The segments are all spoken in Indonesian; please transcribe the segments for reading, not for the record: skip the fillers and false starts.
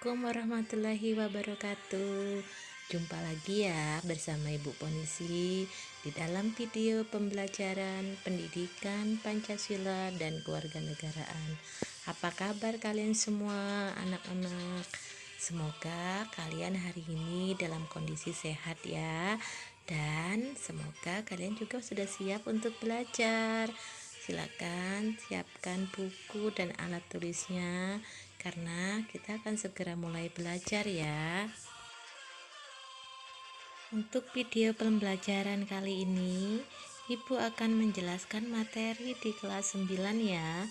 Assalamualaikum warahmatullahi wabarakatuh. Jumpa lagi ya bersama Ibu Ponisi di dalam video pembelajaran pendidikan Pancasila dan kewarganegaraan. Apa kabar kalian semua anak-anak? Semoga kalian hari ini dalam kondisi sehat ya. Dan semoga kalian juga sudah siap untuk belajar. Silakan siapkan buku dan alat tulisnya karena kita akan segera mulai belajar ya. Untuk video pembelajaran kali ini, Ibu akan menjelaskan materi di kelas 9 ya.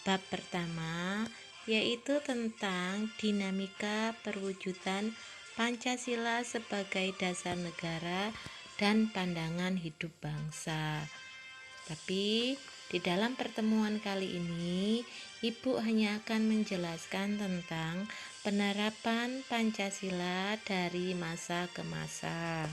Bab pertama yaitu tentang dinamika perwujudan Pancasila sebagai dasar negara dan pandangan hidup bangsa. Tapi di dalam pertemuan kali ini, Ibu hanya akan menjelaskan tentang penerapan Pancasila dari masa ke masa.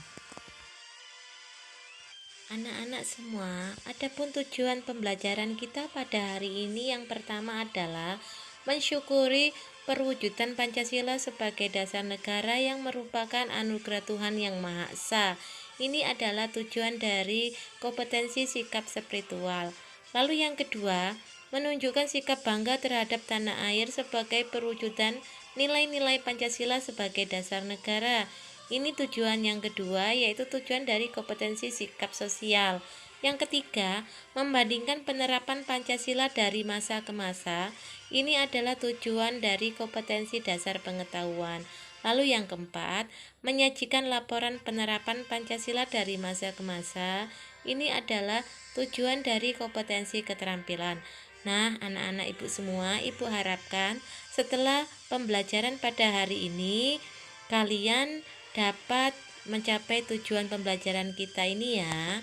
Anak-anak semua, adapun tujuan pembelajaran kita pada hari ini yang pertama adalah mensyukuri perwujudan Pancasila sebagai dasar negara yang merupakan anugerah Tuhan Yang Maha Esa. Ini adalah tujuan dari kompetensi sikap spiritual. Lalu yang kedua, menunjukkan sikap bangga terhadap tanah air sebagai perwujudan nilai-nilai Pancasila sebagai dasar negara. Ini tujuan yang kedua, yaitu tujuan dari kompetensi sikap sosial. Yang ketiga, membandingkan penerapan Pancasila dari masa ke masa. Ini adalah tujuan dari kompetensi dasar pengetahuan. Lalu yang keempat, menyajikan laporan penerapan Pancasila dari masa ke masa. Ini adalah tujuan dari kompetensi keterampilan. Nah, anak-anak Ibu semua, Ibu harapkan setelah pembelajaran pada hari ini, kalian dapat mencapai tujuan pembelajaran kita ini ya.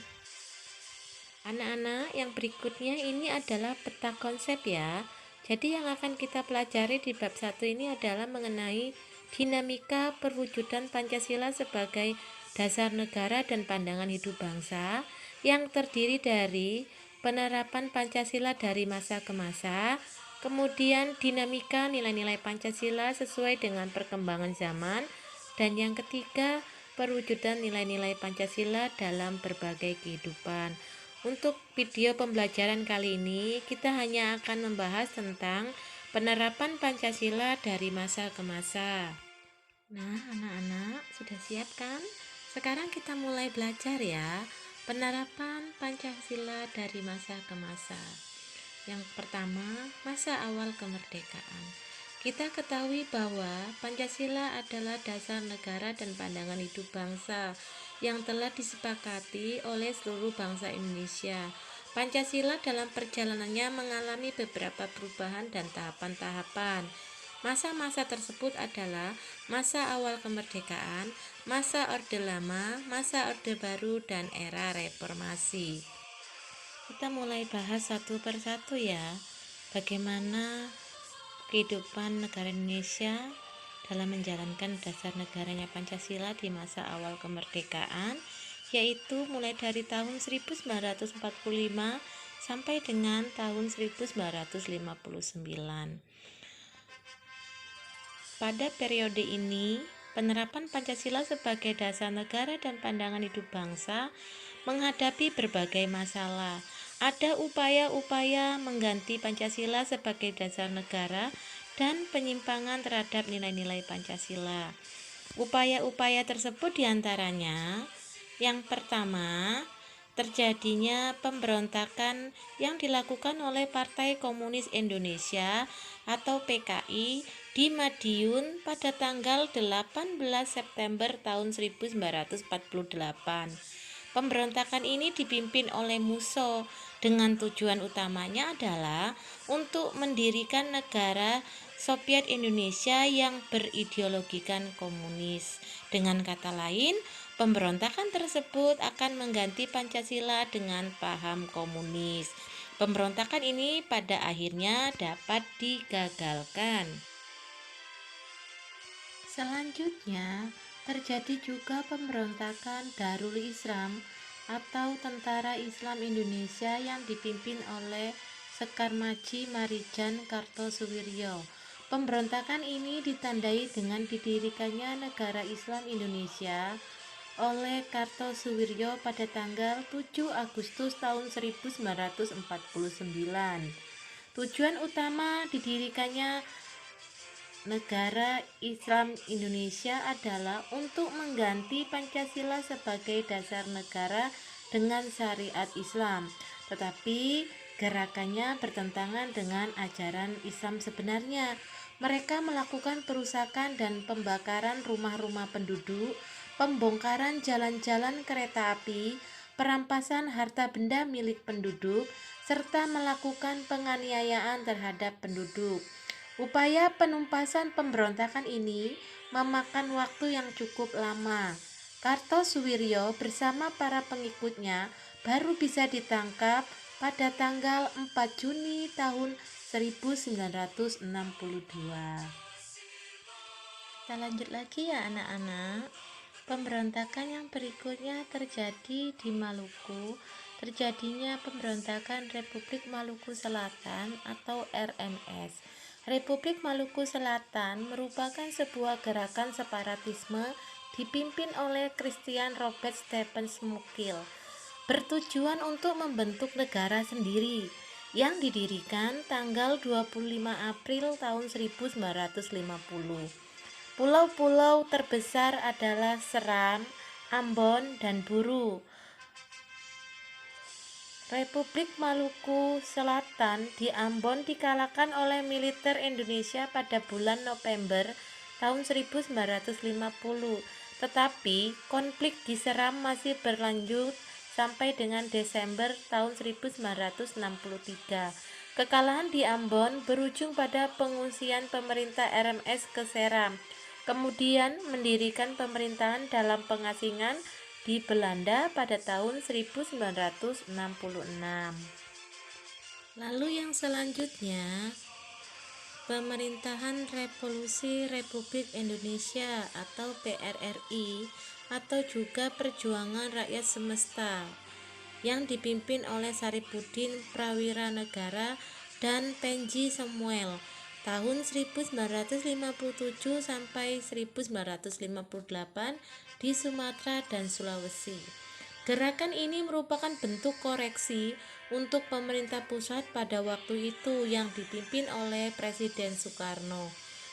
Anak-anak, yang berikutnya ini adalah peta konsep ya. Jadi yang akan kita pelajari di bab 1 ini adalah mengenai dinamika perwujudan Pancasila sebagai dasar negara dan pandangan hidup bangsa yang terdiri dari penerapan Pancasila dari masa ke masa, kemudian dinamika nilai-nilai Pancasila sesuai dengan perkembangan zaman, dan yang ketiga, perwujudan nilai-nilai Pancasila dalam berbagai kehidupan. Untuk video pembelajaran kali ini, kita hanya akan membahas tentang penerapan Pancasila dari masa ke masa. Nah, anak-anak sudah siap kan? Sekarang kita mulai belajar ya. Penerapan Pancasila dari masa ke masa. Yang pertama, masa awal kemerdekaan. Kita ketahui bahwa Pancasila adalah dasar negara dan pandangan hidup bangsa yang telah disepakati oleh seluruh bangsa Indonesia. Pancasila dalam perjalanannya mengalami beberapa perubahan dan tahapan-tahapan. Masa-masa tersebut adalah masa awal kemerdekaan, masa Orde Lama, masa Orde Baru, dan era reformasi. Kita mulai bahas satu persatu ya. Bagaimana kehidupan negara Indonesia dalam menjalankan dasar negaranya Pancasila di masa awal kemerdekaan, yaitu mulai dari tahun 1945 sampai dengan tahun 1959. Pada periode ini, penerapan Pancasila sebagai dasar negara dan pandangan hidup bangsa menghadapi berbagai masalah. Ada upaya-upaya mengganti Pancasila sebagai dasar negara dan penyimpangan terhadap nilai-nilai Pancasila. Upaya-upaya tersebut diantaranya, yang pertama, terjadinya pemberontakan yang dilakukan oleh Partai Komunis Indonesia atau PKI di Madiun pada tanggal 18 September tahun 1948. Pemberontakan ini dipimpin oleh Musso dengan tujuan utamanya adalah untuk mendirikan negara Soviet Indonesia yang berideologikan komunis. Dengan kata lain, pemberontakan tersebut akan mengganti Pancasila dengan paham komunis. Pemberontakan ini pada akhirnya dapat digagalkan. Selanjutnya, terjadi juga pemberontakan Darul Islam atau Tentara Islam Indonesia yang dipimpin oleh Sekar Maji Marijan Kartosuwiryo. Pemberontakan ini ditandai dengan didirikannya Negara Islam Indonesia oleh Kartosuwiryo pada tanggal 7 Agustus tahun 1949. Tujuan utama didirikannya Negara Islam Indonesia adalah untuk mengganti Pancasila sebagai dasar negara dengan syariat Islam, tetapi gerakannya bertentangan dengan ajaran Islam sebenarnya. Mereka melakukan perusakan dan pembakaran rumah-rumah penduduk, pembongkaran jalan-jalan kereta api, perampasan harta benda milik penduduk, serta melakukan penganiayaan terhadap penduduk. Upaya penumpasan pemberontakan ini memakan waktu yang cukup lama. Kartosuwiryo bersama para pengikutnya baru bisa ditangkap pada tanggal 4 Juni tahun 1962. Kita lanjut lagi ya anak-anak. Pemberontakan yang berikutnya terjadi di Maluku. Terjadinya pemberontakan Republik Maluku Selatan atau RMS. Republik Maluku Selatan merupakan sebuah gerakan separatisme dipimpin oleh Christian Robert Stephen Mukil, bertujuan untuk membentuk negara sendiri yang didirikan tanggal 25 April tahun 1950. Pulau-pulau terbesar adalah Seram, Ambon, dan Buru. Republik Maluku Selatan di Ambon dikalahkan oleh militer Indonesia pada bulan November tahun 1950, tetapi konflik di Seram masih berlanjut sampai dengan Desember tahun 1963. Kekalahan di Ambon berujung pada pengungsian pemerintah RMS ke Seram, kemudian mendirikan pemerintahan dalam pengasingan di Belanda pada tahun 1966. Lalu yang selanjutnya, pemerintahan Revolusi Republik Indonesia atau PRRI atau juga Perjuangan Rakyat Semesta yang dipimpin oleh Saripudin Prawira Negara dan Panji Samuel tahun 1957 sampai 1958 di Sumatera dan Sulawesi. Gerakan ini merupakan bentuk koreksi untuk pemerintah pusat pada waktu itu yang dipimpin oleh Presiden Soekarno.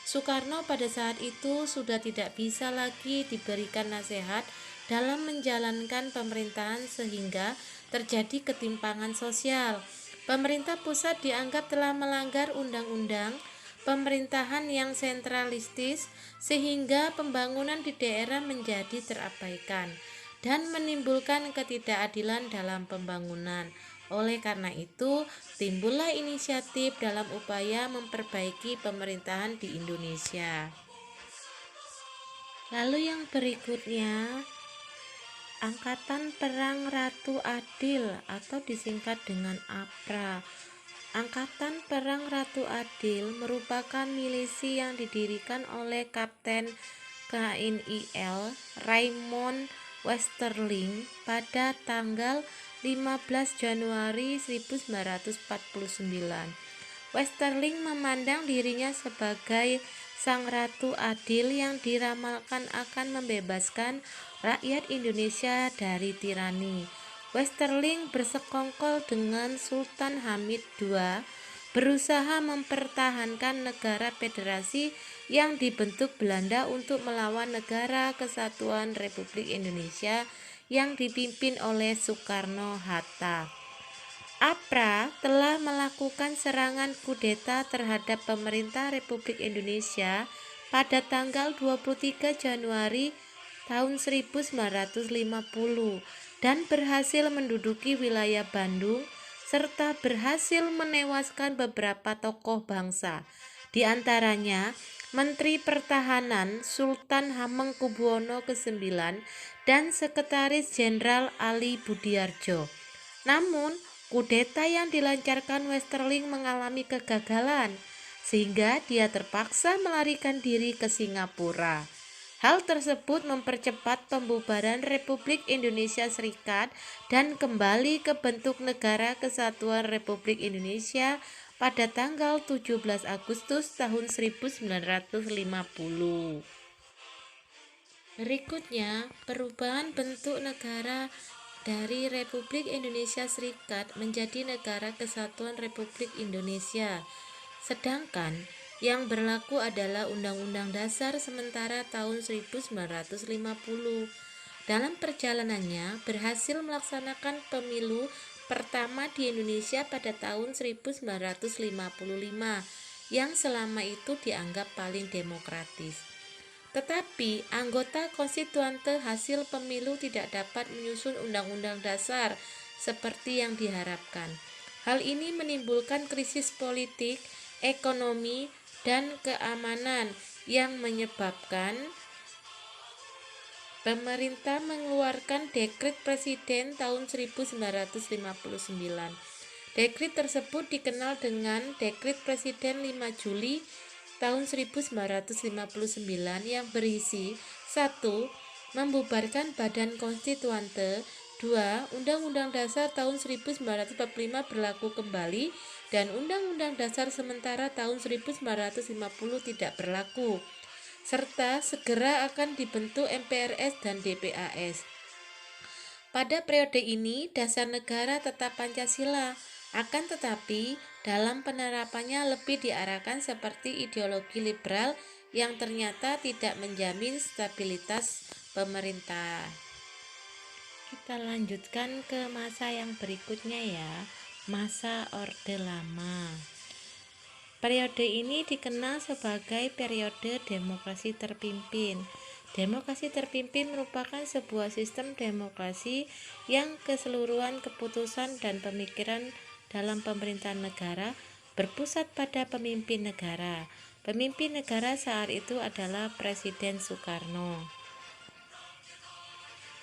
Soekarno pada saat itu sudah tidak bisa lagi diberikan nasihat dalam menjalankan pemerintahan sehingga terjadi ketimpangan sosial. Pemerintah pusat dianggap telah melanggar undang-undang pemerintahan yang sentralistis sehingga pembangunan di daerah menjadi terabaikan dan menimbulkan ketidakadilan dalam pembangunan. Oleh karena itu, timbullah inisiatif dalam upaya memperbaiki pemerintahan di Indonesia. Lalu yang berikutnya, Angkatan Perang Ratu Adil atau disingkat dengan APRA. Angkatan Perang Ratu Adil merupakan milisi yang didirikan oleh Kapten KNIL Raymond Westerling pada tanggal 15 Januari 1949. Westerling memandang dirinya sebagai sang Ratu Adil yang diramalkan akan membebaskan rakyat Indonesia dari tirani. Westerling bersekongkol dengan Sultan Hamid II, berusaha mempertahankan negara federasi yang dibentuk Belanda untuk melawan Negara Kesatuan Republik Indonesia yang dipimpin oleh Soekarno-Hatta. APRA telah melakukan serangan kudeta terhadap pemerintah Republik Indonesia pada tanggal 23 Januari tahun 1950 dan berhasil menduduki wilayah Bandung serta berhasil menewaskan beberapa tokoh bangsa, di antaranya Menteri Pertahanan Sultan Hamengkubuwono ke-9 dan Sekretaris Jenderal Ali Budiarjo. Namun, kudeta yang dilancarkan Westerling mengalami kegagalan, sehingga dia terpaksa melarikan diri ke Singapura. Hal tersebut mempercepat pembubaran Republik Indonesia Serikat dan kembali ke bentuk Negara Kesatuan Republik Indonesia pada tanggal 17 Agustus tahun 1950. Berikutnya, perubahan bentuk negara dari Republik Indonesia Serikat menjadi Negara Kesatuan Republik Indonesia. Sedangkan yang berlaku adalah Undang-Undang Dasar sementara tahun 1950. Dalam perjalanannya berhasil melaksanakan pemilu pertama di Indonesia pada tahun 1955 yang selama itu dianggap paling demokratis. Tetapi anggota konstituante hasil pemilu tidak dapat menyusun undang-undang dasar seperti yang diharapkan. Hal ini menimbulkan krisis politik, ekonomi, dan keamanan yang menyebabkan pemerintah mengeluarkan Dekret Presiden tahun 1959. Dekret tersebut dikenal dengan Dekret Presiden 5 Juli tahun 1959 yang berisi 1. Membubarkan Badan Konstituante, 2. Undang-Undang Dasar tahun 1945 berlaku kembali dan Undang-Undang Dasar sementara tahun 1950 tidak berlaku, serta segera akan dibentuk MPRS dan DPAS. Pada periode ini, dasar negara tetap Pancasila, akan tetapi dalam penerapannya lebih diarahkan seperti ideologi liberal yang ternyata tidak menjamin stabilitas pemerintah. Kita lanjutkan ke masa yang berikutnya ya, masa Orde Lama. Periode ini dikenal sebagai periode demokrasi terpimpin. Demokrasi terpimpin merupakan sebuah sistem demokrasi yang keseluruhan keputusan dan pemikiran dalam pemerintahan negara berpusat pada pemimpin negara. Pemimpin negara saat itu adalah Presiden Soekarno.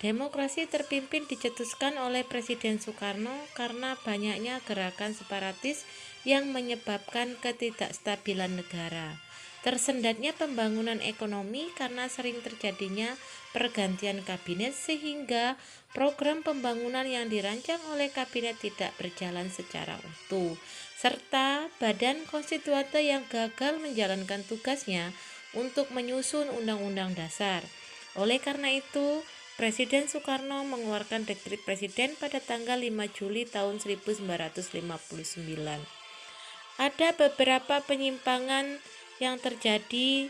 Demokrasi terpimpin dicetuskan oleh Presiden Soekarno karena banyaknya gerakan separatis yang menyebabkan ketidakstabilan negara. Tersendatnya pembangunan ekonomi karena sering terjadinya pergantian kabinet sehingga program pembangunan yang dirancang oleh kabinet tidak berjalan secara utuh, serta badan konstituante yang gagal menjalankan tugasnya untuk menyusun undang-undang dasar. Oleh karena itu, Presiden Soekarno mengeluarkan Dekret Presiden pada tanggal 5 Juli tahun 1959. Ada beberapa penyimpangan yang terjadi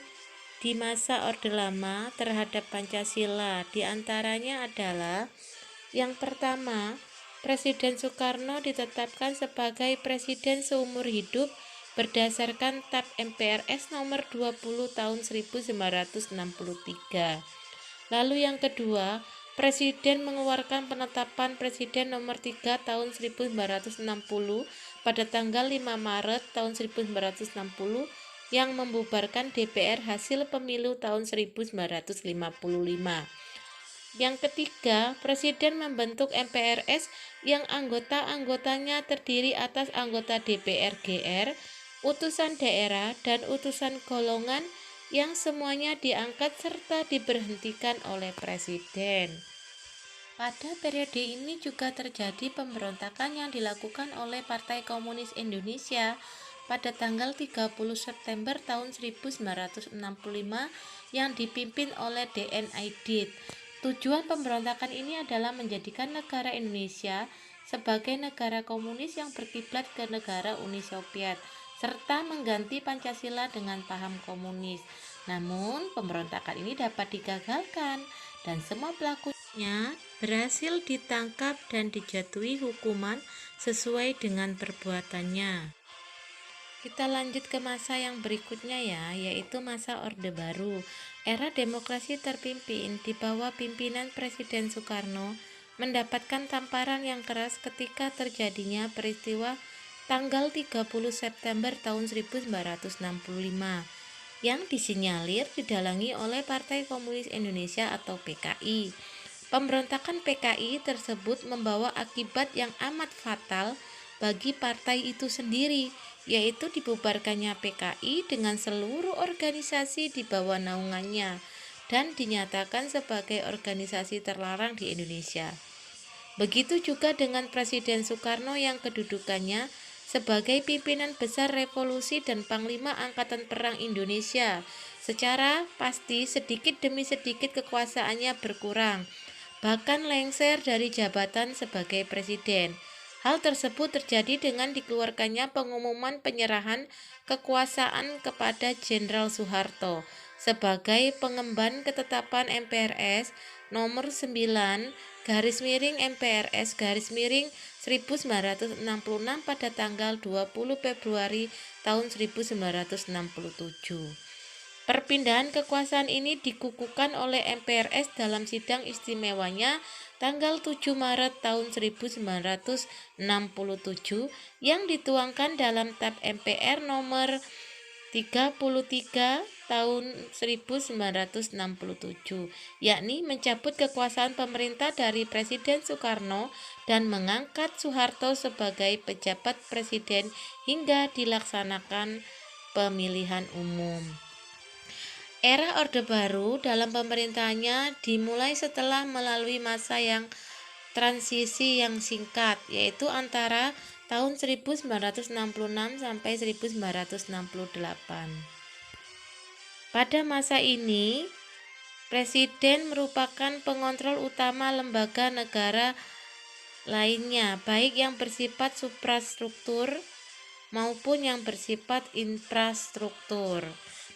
di masa Orde Lama terhadap Pancasila. Di antaranya adalah yang pertama, Presiden Soekarno ditetapkan sebagai presiden seumur hidup berdasarkan TAP MPRS nomor 20 tahun 1963. Lalu yang kedua, Presiden mengeluarkan penetapan Presiden nomor 3 tahun 1960 pada tanggal 5 Maret tahun 1960 yang membubarkan DPR hasil pemilu tahun 1955. Yang ketiga, Presiden membentuk MPRS yang anggota-anggotanya terdiri atas anggota DPR GR, utusan daerah, dan utusan golongan yang semuanya diangkat serta diberhentikan oleh Presiden. Pada periode ini juga terjadi pemberontakan yang dilakukan oleh Partai Komunis Indonesia pada tanggal 30 September tahun 1965 yang dipimpin oleh DN Aidit. Tujuan pemberontakan ini adalah menjadikan negara Indonesia sebagai negara komunis yang berkiblat ke negara Uni Soviet, serta mengganti Pancasila dengan paham komunis. Namun, pemberontakan ini dapat digagalkan dan semua pelakunya berhasil ditangkap dan dijatuhi hukuman sesuai dengan perbuatannya. Kita lanjut ke masa yang berikutnya ya, yaitu masa Orde Baru. Era demokrasi terpimpin di bawah pimpinan Presiden Soekarno mendapatkan tamparan yang keras ketika terjadinya peristiwa tanggal 30 September tahun 1965 yang disinyalir didalangi oleh Partai Komunis Indonesia atau PKI. Pemberontakan PKI tersebut membawa akibat yang amat fatal bagi partai itu sendiri, yaitu dibubarkannya PKI dengan seluruh organisasi di bawah naungannya dan dinyatakan sebagai organisasi terlarang di Indonesia. Begitu juga dengan Presiden Soekarno yang kedudukannya sebagai pimpinan besar revolusi dan Panglima Angkatan Perang Indonesia. Secara pasti sedikit demi sedikit kekuasaannya berkurang, bahkan lengser dari jabatan sebagai presiden. Hal tersebut terjadi dengan dikeluarkannya pengumuman penyerahan kekuasaan kepada Jenderal Soeharto sebagai pengemban ketetapan MPRS nomor 9 MPRS 1966 pada tanggal 20 Februari tahun 1967. Perpindahan kekuasaan ini dikukuhkan oleh MPRS dalam sidang istimewanya tanggal 7 Maret tahun 1967 yang dituangkan dalam Tab MPR nomor 33 tahun 1967, yakni mencabut kekuasaan pemerintah dari Presiden Soekarno dan mengangkat Soeharto sebagai pejabat presiden hingga dilaksanakan pemilihan umum. Era Orde Baru dalam pemerintahannya dimulai setelah melalui masa yang transisi yang singkat, yaitu antara tahun 1966 sampai 1968. Pada masa ini, Presiden merupakan pengontrol utama lembaga negara lainnya, baik yang bersifat suprastruktur maupun yang bersifat infrastruktur.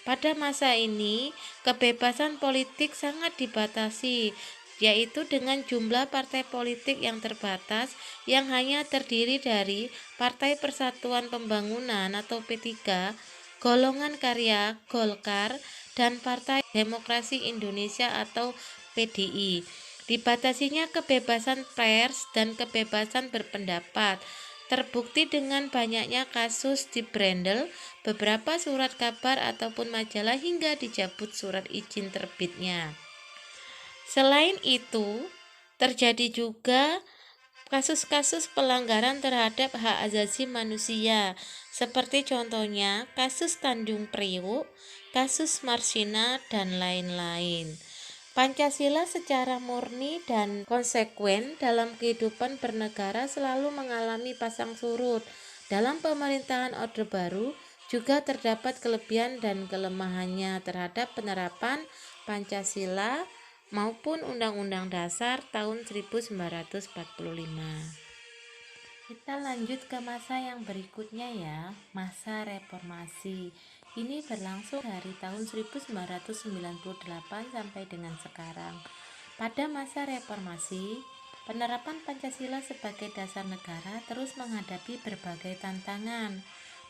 Pada masa ini, kebebasan politik sangat dibatasi, yaitu dengan jumlah partai politik yang terbatas yang hanya terdiri dari Partai Persatuan Pembangunan atau P3, Golongan Karya Golkar, dan Partai Demokrasi Indonesia atau PDI. Dibatasinya kebebasan pers dan kebebasan berpendapat terbukti dengan banyaknya kasus di Brandel, beberapa surat kabar ataupun majalah hingga dicabut surat izin terbitnya. Selain itu, terjadi juga kasus-kasus pelanggaran terhadap hak asasi manusia, seperti contohnya kasus Tanjung Priok, kasus Marsina, dan lain-lain. Pancasila secara murni dan konsekuen dalam kehidupan bernegara selalu mengalami pasang surut. Dalam pemerintahan Orde Baru juga terdapat kelebihan dan kelemahannya terhadap penerapan Pancasila maupun Undang-Undang Dasar tahun 1945. Kita lanjut ke masa yang berikutnya ya, masa reformasi. Ini berlangsung dari tahun 1998 sampai dengan sekarang. Pada masa reformasi, penerapan Pancasila sebagai dasar negara terus menghadapi berbagai tantangan.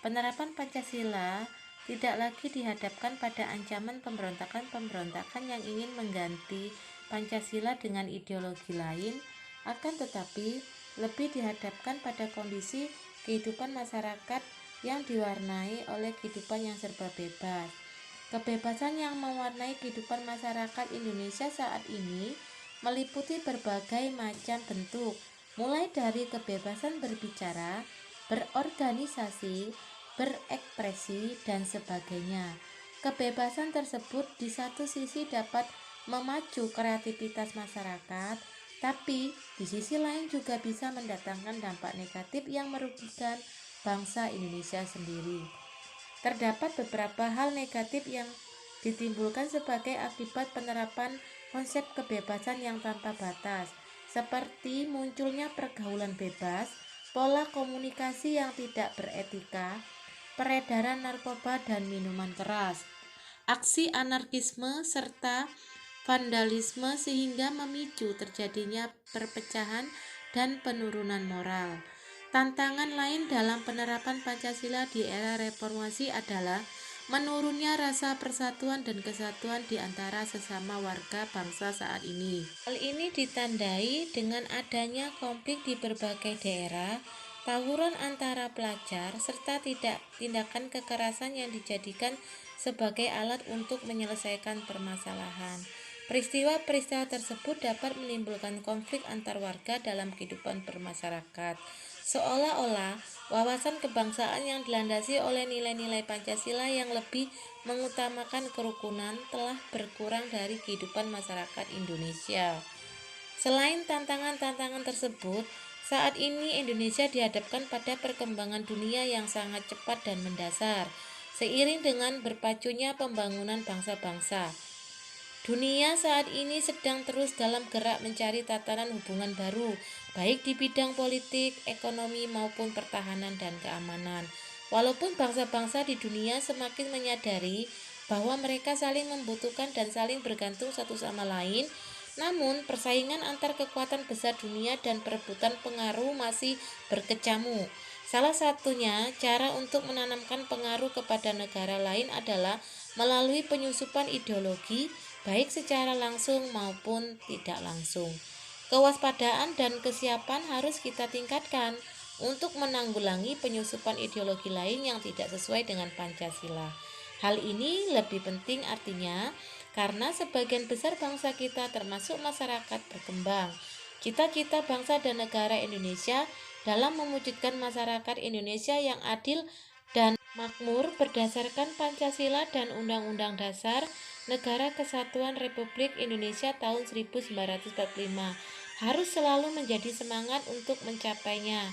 Penerapan Pancasila tidak lagi dihadapkan pada ancaman pemberontakan-pemberontakan yang ingin mengganti Pancasila dengan ideologi lain, akan tetapi lebih dihadapkan pada kondisi kehidupan masyarakat yang diwarnai oleh kehidupan yang serba bebas. Kebebasan yang mewarnai kehidupan masyarakat Indonesia saat ini meliputi berbagai macam bentuk, mulai dari kebebasan berbicara, berorganisasi, berekspresi, dan sebagainya. Kebebasan tersebut di satu sisi dapat memacu kreativitas masyarakat, tapi di sisi lain juga bisa mendatangkan dampak negatif yang merugikan bangsa Indonesia sendiri. Terdapat beberapa hal negatif yang ditimbulkan sebagai akibat penerapan konsep kebebasan yang tanpa batas, seperti munculnya pergaulan bebas, pola komunikasi yang tidak beretika, peredaran narkoba dan minuman keras, aksi anarkisme serta vandalisme sehingga memicu terjadinya perpecahan dan penurunan moral. Tantangan lain dalam penerapan Pancasila di era reformasi adalah menurunnya rasa persatuan dan kesatuan di antara sesama warga bangsa saat ini. Hal ini ditandai dengan adanya konflik di berbagai daerah, tawuran antara pelajar, serta tindakan kekerasan yang dijadikan sebagai alat untuk menyelesaikan permasalahan. Peristiwa-peristiwa tersebut dapat menimbulkan konflik antar warga dalam kehidupan bermasyarakat. Seolah-olah wawasan kebangsaan yang dilandasi oleh nilai-nilai Pancasila yang lebih mengutamakan kerukunan telah berkurang dari kehidupan masyarakat Indonesia. Selain tantangan-tantangan tersebut, Saat ini Indonesia dihadapkan pada perkembangan dunia yang sangat cepat dan mendasar. Seiring dengan berpacunya pembangunan bangsa-bangsa, dunia saat ini sedang terus dalam gerak mencari tatanan hubungan baru, baik di bidang politik, ekonomi maupun pertahanan dan keamanan. Walaupun bangsa-bangsa di dunia semakin menyadari bahwa mereka saling membutuhkan dan saling bergantung satu sama lain, namun persaingan antar kekuatan besar dunia dan perebutan pengaruh masih berkecamuk. Salah satunya cara untuk menanamkan pengaruh kepada negara lain adalah melalui penyusupan ideologi, baik secara langsung maupun tidak langsung. Kewaspadaan dan kesiapan harus kita tingkatkan untuk menanggulangi penyusupan ideologi lain yang tidak sesuai dengan Pancasila. Hal ini lebih penting artinya karena sebagian besar bangsa kita termasuk masyarakat berkembang. Cita-cita bangsa dan negara Indonesia dalam mewujudkan masyarakat Indonesia yang adil dan makmur berdasarkan Pancasila dan Undang-Undang Dasar Negara Kesatuan Republik Indonesia tahun 1945 harus selalu menjadi semangat untuk mencapainya.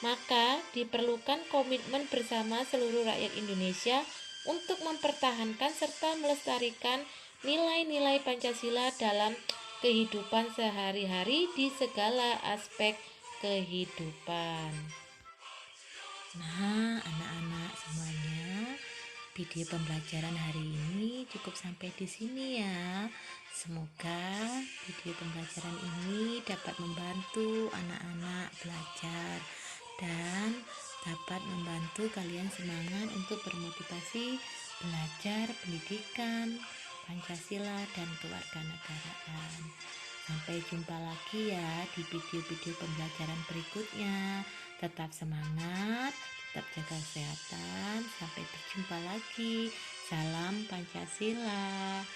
Maka diperlukan komitmen bersama seluruh rakyat Indonesia untuk mempertahankan serta melestarikan nilai-nilai Pancasila dalam kehidupan sehari-hari di segala aspek kehidupan. Nah, anak-anak semuanya, video pembelajaran hari ini cukup sampai di sini ya. Semoga video pembelajaran ini dapat membantu anak-anak belajar dan dapat membantu kalian semangat untuk bermotivasi belajar pendidikan Pancasila dan kewarganegaraan. Sampai jumpa lagi ya di video-video pembelajaran berikutnya. Tetap semangat, tetap jaga kesehatan. Sampai berjumpa lagi. Salam Pancasila.